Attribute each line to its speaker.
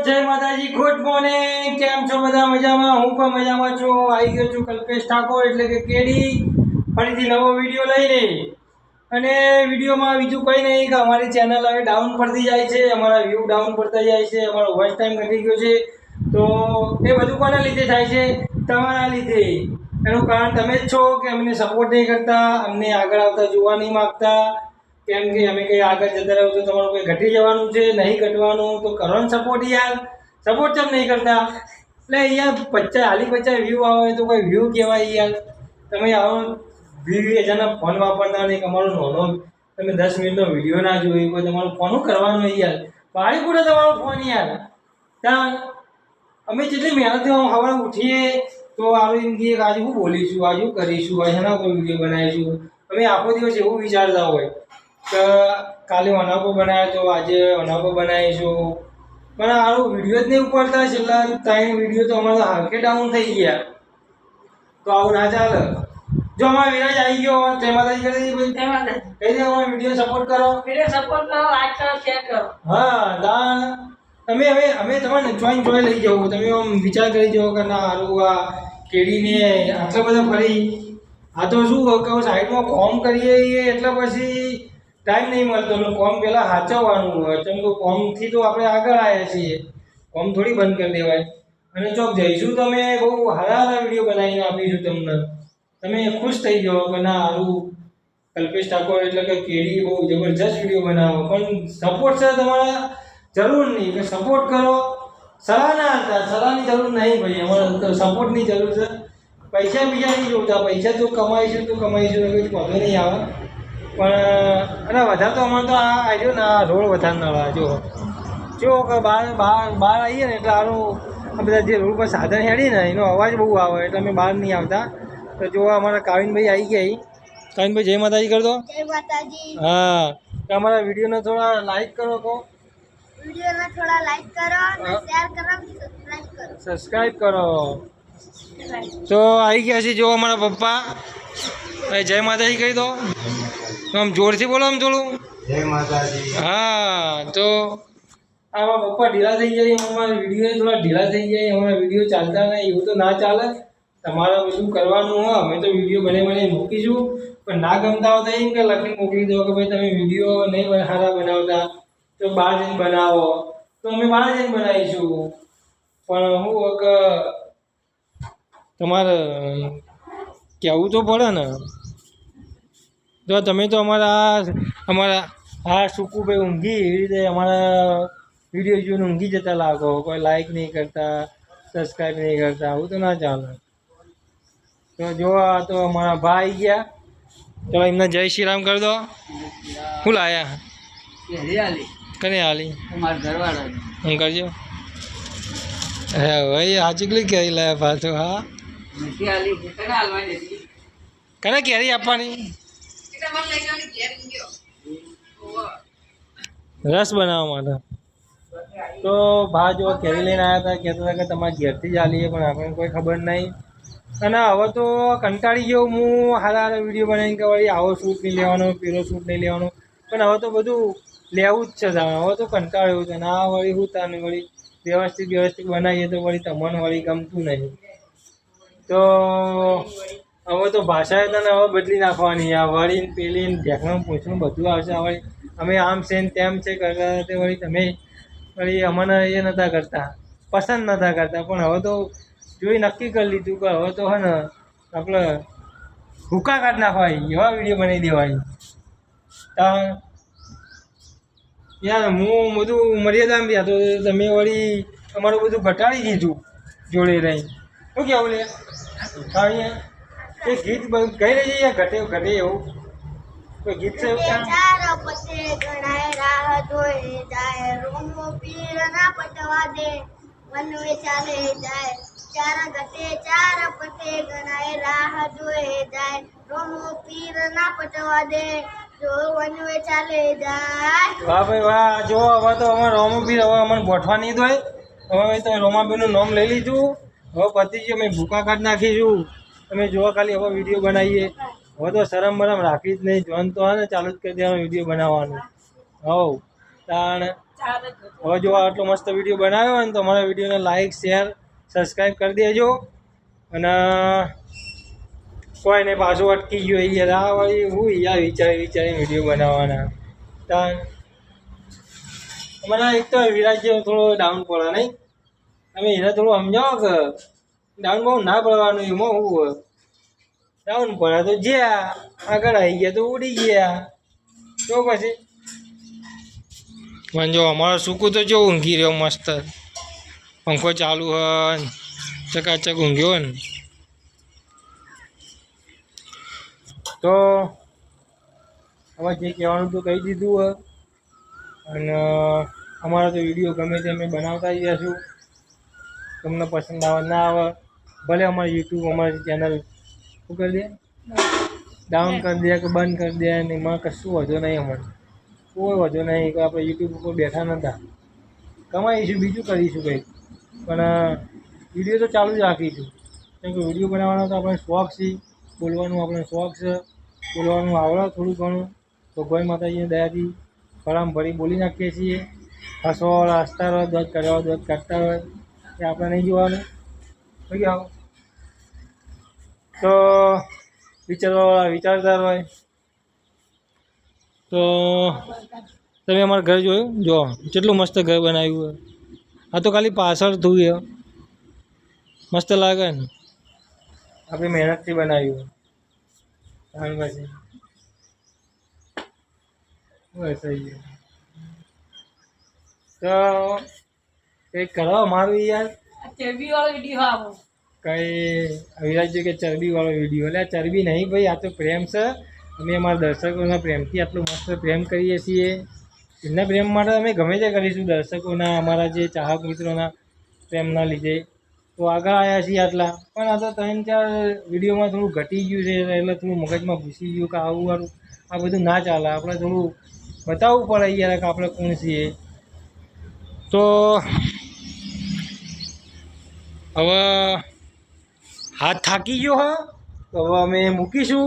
Speaker 1: જય માતાજી, good morning. કેમ છો બધા? મજામાં? હું પણ મજામાં છું. આવી ગયો છું કલ્પેશ ઠાકોર એટલે કે કેડી, ફરીથી નવો વિડીયો લઈને. અને વિડીયોમાં બીજું કંઈ નહીં કે અમારી ચેનલ હવે ડાઉન પડતી જાય છે, અમારા વ્યૂ ડાઉન પડતા જાય છે, અમારો વોચ ટાઈમ ઘટી ગયો છે. તો એ બધું કોના લીધે થાય છે? તમારા લીધે. એનું કારણ તમે જ છો કે અમને સપોર્ટ નહીં કરતા, અમને આગળ આવતા જોવા નહીં માગતા. કેમ કે અમે કંઈ આગળ જતા રહો તો તમારું કંઈ ઘટી જવાનું છે, નહીં ઘટવાનું. તો કરો ને સપોર્ટ યાર. સપોર્ટ કેમ નહીં કરતા? એટલે યાર 50 વ્યૂ આવે તો કોઈ વ્યૂ કહેવાય યાર. તમે આવો 20,000 ફોન વાપરતા નહીં, અમારો નાનો તમે 10 મિનિટનો વિડીયો ના જોઈ કોઈ તમારું ફોન કરવાનું યાર. પાડી પૂરે તમારો ફોન યાર. ત્યાં અમે જેટલી મહેનતથી સવારે ઉઠીએ તો આવી એમ કહીએ કે આજે શું બોલીશું, આજે શું કરીશું, આજે એના કોઈ વિડીયો બનાવીશું. અમે આખો દિવસ એવું વિચારતા હોય કે કાલે અનાપો બનાવ્યો તો આજે અનાપો બનાવીશું, પણ આવું વિડીયો જ નહીં ઉપાડતા. છેલ્લા 3 વિડીયો તો અમારા હાલકે ડાઉન થઈ ગયા. તો આવું ના ચાલે. જો અમારા વિરાજ આવી ગયો તે માતાજી કરી કહી દે અમારા વિડીયો સપોર્ટ કરો, લાઈક કરો, શેર કરો. હા દાન અમે તમારે જોઈ લઈ જાઓ. તમે આમ વિચાર કરી જાઓ કે ના હારું આ કેડીને આટલા બધા ફરી. આ તો શું કહું સાઈડમાં કોમ કરીએ એટલે પછી ટાઈમ નહીં મળતો. કોમ પહેલાં સાચવવાનું હોય. કેમ કે કોમથી તો આપણે આગળ આવ્યા છીએ, કોમ થોડી બંધ કરી દેવાય. અને ચોક જઈશું તો અમે બહુ સારા વિડીયો બનાવીને આપીશું તમને. તમે ખુશ થઈ જાઓ કે ના સારું કલ્પેશ ઠાકોર એટલે કે કેડી બહુ જબરજસ્ત વિડીયો બનાવો. પણ સપોર્ટ છે તમારા જરૂર નહીં કે સપોર્ટ કરો. સલાહ ના હતા, સલાહની જરૂર નહીં ભાઈ. અમારે તો સપોર્ટની જરૂર છે. પૈસા બીજા નહીં જોતા, પૈસા તો કમાઈશું કંઈ વાંધો નહીં આવે. પણ અને વધારે તો અમારે તો આ આવ્યો ને આ રોડ વધારે નળા જો કે બહાર આવીએ ને એટલે આનું આ બધા જે રોડ પર સાધન હેડી ને એનો અવાજ બહુ આવે એટલે અમે બહાર નહીં આવતા. તો જો અમારા કાવિનભાઈ આવી ગયા. કાવિનભાઈ જય માતાજી કરી દો.
Speaker 2: જય માતાજી.
Speaker 1: હા, તો અમારા વિડીયોને થોડા લાઈક કરો.
Speaker 2: વિડીયોને થોડા લાઈક કરો અને શેર કરો,
Speaker 1: સબસ્ક્રાઇબ કરો. તો આવી ગયા છે જો અમારા પપ્પા. ભાઈ જય માતાજી કહી દો. આમ જોરથી બોલો આમ થોડું.
Speaker 3: જય માતાજી.
Speaker 1: હા, તો આમાં પપ્પા ઢીલા થઈ જાય, અમારા વિડીયો થોડા ઢીલા થઈ જાય, અમારા વિડીયો ચાલતા નહીં. એવું તો ના ચાલે. તમારે બધું કરવાનું હોય. અમે તો વિડીયો બનાવી મૂકીશું, પણ ના ગમતા હોય તો એમ કે લખીને મોકલી દો કે ભાઈ તમે વિડીયો નહીં સારા બનાવતા તો બહાર જઈને બનાવો. તો અમે બહાર જઈને બનાવીશું. પણ હું કે તમારે કહેવું તો પડે ને. જો તમે તો અમારા હા સુકુભાઈ ઊંઘી એવી રીતે અમારા વિડીયો જોઈને ઊંઘી જતા લાગો. કોઈ લાઈક નહીં કરતા, સબસ્ક્રાઈબ નહીં કરતા. આવું તો ના ચાલે. તો જો આ તો અમારા ભાઈ ગયા. ચલો એમને જય શ્રી રામ કરી દો. શું લાયા? કને હાલી? હું કરજો. હે ભાઈ આ ચીકલી કેરી લાયા પાછું. હા કને કેરી આપવાની? રસ બનાવવા માટે. તો ભા જો કેરી લઈને આવ્યા હતા, કહેતા હતા કે તમારા ઘેરથી જ આલીએ, પણ આપણને કોઈ ખબર નહીં. અને હવે તો કંટાળી ગયો હું સારા વિડીયો બનાવીને કે વળી આવો શૂટ નહીં લેવાનો, પેલો શૂટ નહીં લેવાનો. પણ હવે તો બધું લેવું જ છે. હવે તો કંટાળ્યું છે. ના વળી હું તને વળી વ્યવસ્થિત બનાવીએ તો વળી તમને વળી ગમતું નહીં. તો હવે તો ભાષા તને હવે બદલી નાખવાની. આ વળી પેલી ઢેકણું પૂછવું બધું આવશે. વળી અમે આમ છે ને તેમ છે કરતા તે વળી તમે વળી અમને એ નહોતા કરતા, પસંદ નહોતા કરતા. પણ હવે તો જોઈ નક્કી કરી લીધું કે હવે તો હે ને આપણે ભૂકા કાઢ નાખવાય એવા વિડીયો બનાવી દેવાય. યાર હું બધું મર્યાદામાં બી હતો, તમે વળી અમારું બધું ઘટાડી દીધું જોડે રહી. શું કહેવું લે? અહીંયા એ ગીત ગઈ રહી છે ઘટે એવું કોઈ ગીત છે?
Speaker 2: ચાર પતે ગણાય રાહ જોઈ જાય, રોમો પીર ના પટવા દે, વનવે ચાલે જાય. ચાર ગતે ચાર પતે ગણાય રાહ જોઈ જાય, રોમો પીર ના પટવા દે, જો વનવે ચાલે જાય.
Speaker 1: વાહ ભાઈ વાહ. જો હવે તો અમારે રોમાબીર હવે અમને ગોઠવા નહીં દોય. હવે તો રોમાબીરનું નામ લઈ લીધું. હવે પતી ગયું. અમે ભૂકા કાઢ નાખીશું. તમે જોવા ખાલી હવે વિડીયો બનાવીએ. હવે તો શરમ બરમ રાખી જ નહીં. જોન તો હા ને ચાલુ જ કરી દેવાનું વિડીયો બનાવવાનું. હવ તાણ હવે જો આટલો મસ્ત વિડીયો બનાવ્યો હોય ને તો અમારા વિડીયોને લાઈક શેર સબસ્ક્રાઈબ કરી દેજો. અને કોઈ ને પાછું અટકી ગયો યાર, આ વળી હું યાર વિચારી વિડીયો બનાવવાના. તાન મને એક તો વિરાજ જેવો થોડો ડાઉન પડે નહીં, તમે એને થોડું સમજાવો કે ડાઉન બહુ ના પડવાનું, એમાં હું ડાઉન પડે તો જ્યાં આગળ આવી ગયા તો ઉડી ગયા તો પછી જો અમારો સુકું તો જો ઊંઘી રહ્યો મસ્ત, પંખો ચાલુ હોય ચકાચક ઊંઘ્યો ને. તો હવે જે કહેવાનું તો કહી દીધું હોય. અને અમારા તો વિડીયો ગમે તે અમે બનાવતા જ રહીશું. તમને પસંદ આવે ના આવે ભલે અમારી યુટ્યુબ અમારી ચેનલ શું કરી દે, ડાઉન કરી દે કે બંધ કરી દે, અને એમાં કશું વધુ નહીં, અમારે કોઈ વધુ નહીં કે આપણે યુટ્યુબ ઉપર બેઠા નહોતા, કમાઈશું બીજું કરીશું કંઈક, પણ વિડીયો તો ચાલુ જ રાખીશું. કેમ કે વિડીયો બનાવવાનો તો આપણે શોખ છે, બોલવાનું આપણે શોખ છે, બોલવાનું આવડે થોડું ઘણું, ભગવાન માતાજીની દયાથી ફળામ ભરી બોલી નાખીએ છીએ. હસવાવાળા હસતા હોય, દોધ કરવા દોધ કાઢતા હોય એ આપણે નહીં જોવાનું. ઓકે આવો તો વિચારવાવાળા વિચારતા હોય. તો તમે અમારું ઘર જોયું, જો કેટલું મસ્ત ઘર બનાવ્યું હોય. આ તો ખાલી પાછળ થયું મસ્ત લાગે ને, આપણે મહેનતથી બનાવ્યું. પછી બસ થઈ ગયું. તો કંઈક કરો અમારું યાર,
Speaker 3: ચરબીવાળો વિડીયો આવો.
Speaker 1: કંઈ વિરાજ કે ચરબીવાળો વિડીયો, એટલે ચરબી નહીં ભાઈ, આ તો પ્રેમ છે. અમે અમારા દર્શકોના પ્રેમથી આટલું મસ્ત પ્રેમ કરીએ છીએ. એમના પ્રેમ માટે અમે ગમે તે કરીશું, દર્શકોના અમારા જે ચાહક મિત્રોના પ્રેમના લીધે તો આગળ આવ્યા છીએ આટલા. પણ આ તો 3-4 વિડીયોમાં થોડું ઘટી ગયું છે, એટલે થોડું મગજમાં ઘૂસી ગયું કે આવું વાળું આ બધું ના ચાલે. આપણે થોડું બતાવવું પડે યાર કે આપણે કોણ છીએ. તો હવે હાથ થાકી ગયો હા, તો હવે અમે મૂકીશું.